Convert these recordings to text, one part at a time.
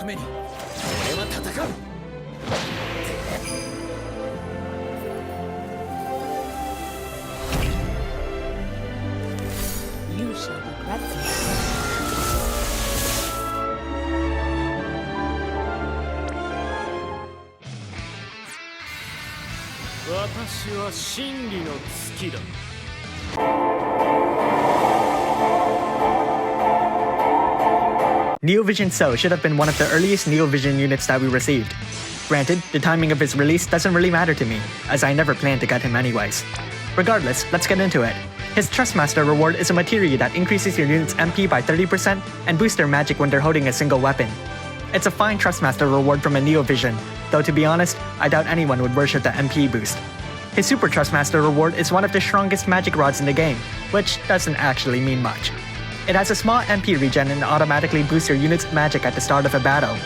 めに俺は戦う。You shall regret this. 私は真理の月だ。Neovision So should have been one of the earliest Neovision units that we received. Granted, the timing of his release doesn't really matter to me, as I never planned to get him anyways. Regardless, let's get into it. His Trustmaster reward is a materia that increases your unit's MP by 30% and boosts their magic when they're holding a single weapon. It's a fine Trustmaster reward from a Neovision, though to be honest, I doubt anyone would worship the MP boost. His Super Trustmaster reward is one of the strongest magic rods in the game, which doesn't actually mean much. It has a small MP regen and automatically boosts your unit's magic at the start of a battle.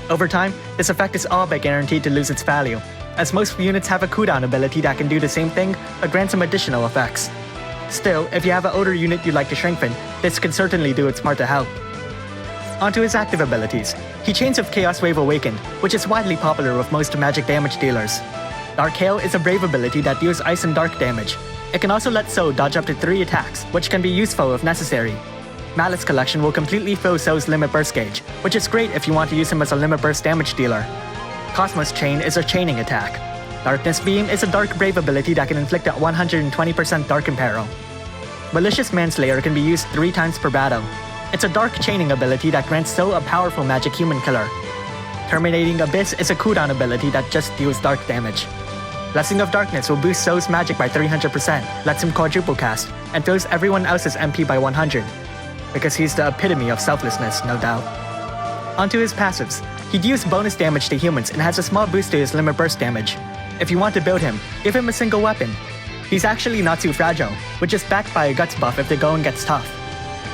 Over time, this effect is all but guaranteed to lose its value, as most units have a cooldown ability that can do the same thing, but grant some additional effects. Still, if you have an older unit you'd like to strengthen, this can certainly do its part to help. Onto his active abilities. He Chains of Chaos Wave Awakened, which is widely popular with most magic damage dealers. Dark Hail is a brave ability that deals ice and dark damage. It can also let So dodge up to 3 attacks, which can be useful if necessary. Malice Collection will completely fill So's limit burst gauge, which is great if you want to use him as a limit burst damage dealer. Cosmos Chain is a chaining attack. Darkness Beam is a dark brave ability that can inflict a 120% dark imperil. Malicious Manslayer can be used 3 times per battle. It's a dark chaining ability that grants So a powerful magic human killer. Terminating Abyss is a cooldown ability that just deals dark damage. Blessing of Darkness will boost So's magic by 300%, lets him quadruple cast, and throws everyone else's MP by 100. Because he's the epitome of selflessness, no doubt. Onto his passives. He deals bonus damage to humans and has a small boost to his limit burst damage. If you want to build him, give him a single weapon. He's actually not too fragile, which is backed by a guts buff if the going gets tough.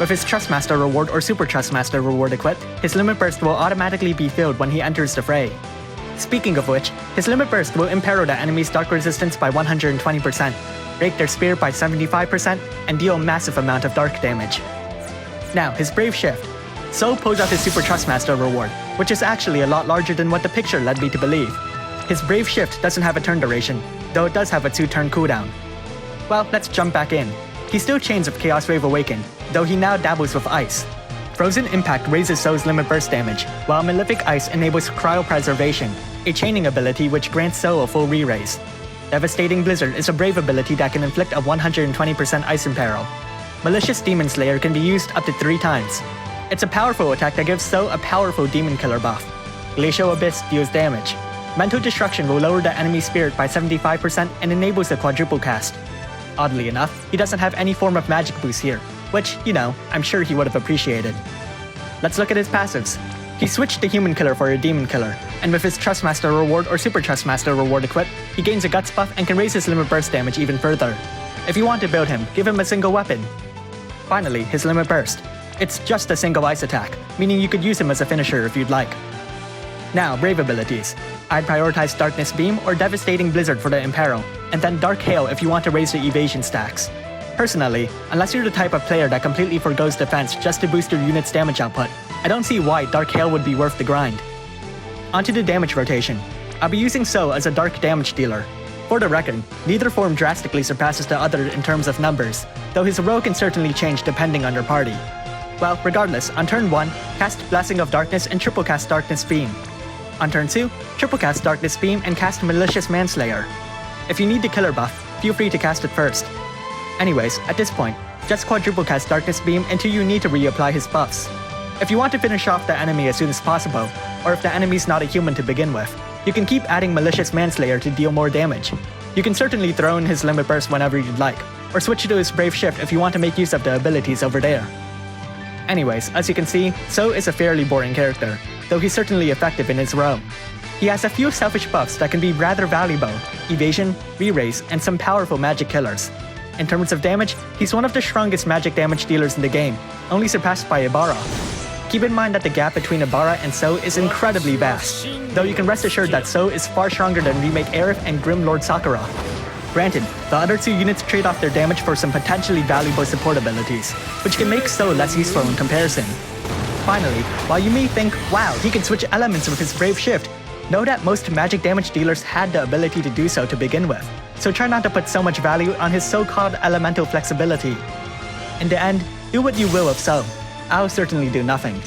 With his Trustmaster reward or Super Trustmaster reward equipped, his limit burst will automatically be filled when he enters the fray. Speaking of which, his limit burst will imperil the enemy's dark resistance by 120%, break their spear by 75%, and deal a massive amount of dark damage. Now, his Brave Shift. So pulls out his Super Trustmaster reward, which is actually a lot larger than what the picture led me to believe. His Brave Shift doesn't have a turn duration, though it does have a 2-turn cooldown. Well, let's jump back in. He still Chains of Chaos Wave Awakened, though he now dabbles with ice. Frozen Impact raises So's limit burst damage, while Malefic Ice enables Cryopreservation, a chaining ability which grants So a full re-raise. Devastating Blizzard is a brave ability that can inflict a 120% ice imperil. Malicious Demon Slayer can be used up to 3 times. It's a powerful attack that gives So a powerful demon killer buff. Glacial Abyss deals damage. Mental Destruction will lower the enemy's spirit by 75% and enables the quadruple cast. Oddly enough, he doesn't have any form of magic boost here, which, you know, I'm sure he would have appreciated. Let's look at his passives. He switched the human killer for a demon killer, and with his Trustmaster reward or Super Trustmaster reward equipped, he gains a guts buff and can raise his limit burst damage even further. If you want to build him, give him a single weapon. Finally, his limit burst. It's just a single ice attack, meaning you could use him as a finisher if you'd like. Now, brave abilities. I'd prioritize Darkness Beam or Devastating Blizzard for the Imperil, and then Dark Hail if you want to raise the evasion stacks. Personally, unless you're the type of player that completely forgoes defense just to boost your unit's damage output, I don't see why Dark Hail would be worth the grind. Onto the damage rotation. I'll be using So as a dark damage dealer. For the record, neither form drastically surpasses the other in terms of numbers, though his role can certainly change depending on your party. Well, regardless, on turn 1, cast Blessing of Darkness and triple cast Darkness Beam. On turn 2, triple cast Darkness Beam and cast Malicious Manslayer. If you need the killer buff, feel free to cast it first. Anyways, at this point, just quadruple cast Darkness Beam until you need to reapply his buffs. If you want to finish off the enemy as soon as possible, or if the enemy's not a human to begin with, you can keep adding Malicious Manslayer to deal more damage. You can certainly throw in his limit burst whenever you'd like, or switch to his Brave Shift if you want to make use of the abilities over there. Anyways, as you can see, So is a fairly boring character, though he's certainly effective in his role. He has a few selfish buffs that can be rather valuable: evasion, re-raise, and some powerful magic killers. In terms of damage, he's one of the strongest magic damage dealers in the game, only surpassed by Ibarra. Keep in mind that the gap between Ibarra and So is incredibly vast, though you can rest assured that So is far stronger than Remake Aerith and Grim Lord Sakura. Granted, the other 2 units trade off their damage for some potentially valuable support abilities, which can make So less useful in comparison. Finally, while you may think, wow, he can switch elements with his Brave Shift, know that most magic damage dealers had the ability to do so to begin with, so try not to put so much value on his so-called elemental flexibility. In the end, do what you will if so. I'll certainly do nothing.